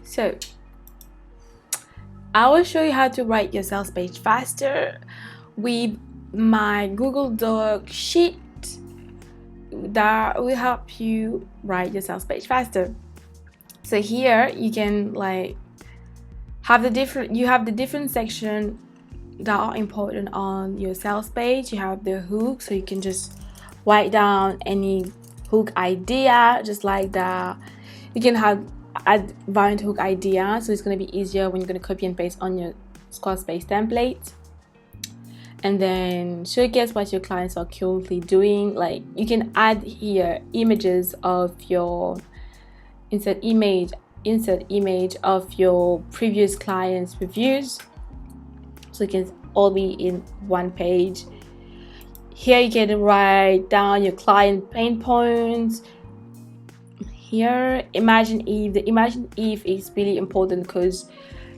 So I will show you how to write your sales page faster with my Google Doc sheet that will help you write your sales page faster. So here you can have the different section that are important on your sales page. You have the hook, so you can just write down any hook idea just like that. You can add variant hook idea, so it's going to be easier when you're going to copy and paste on your Squarespace template. And then showcase what your clients are currently doing. Like, you can add here images of your insert image of your previous clients' reviews, so it can all be in one page. Here you can write down your client pain points. Here, imagine if is really important because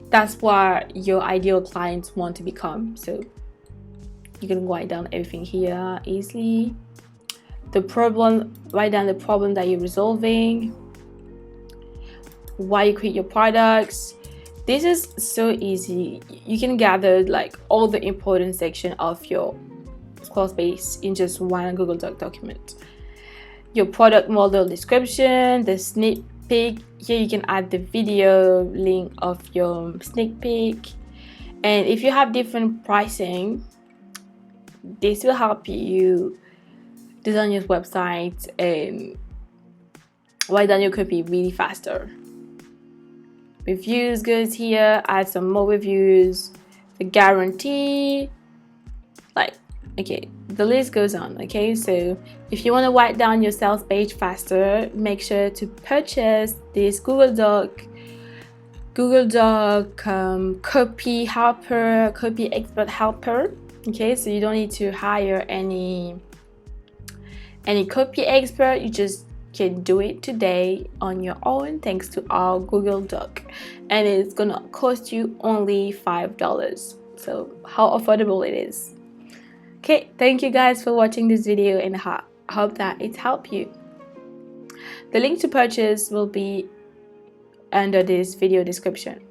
that's what your ideal clients want to become. So you can write down everything here easily. Write down the problem that you're resolving, why you create your products. This is so easy. You can gather all the important section of your Squarespace in just one Google Doc document. Your product model description, the sneak peek. Here you can add the video link of your sneak peek. And if you have different pricing, this will help you design your website and write down your copy really faster. Reviews goes here, add some more reviews, the guarantee, okay, the list goes on. Okay, so if you want to write down your sales page faster, make sure to purchase this Google Doc copy expert helper. Okay, so you don't need to hire any copy expert. You just can do it today on your own thanks to our Google Doc, and it's gonna cost you only $5. So how affordable it is. Okay, thank you guys for watching this video, and I hope that it helped you. The link to purchase will be under this video description.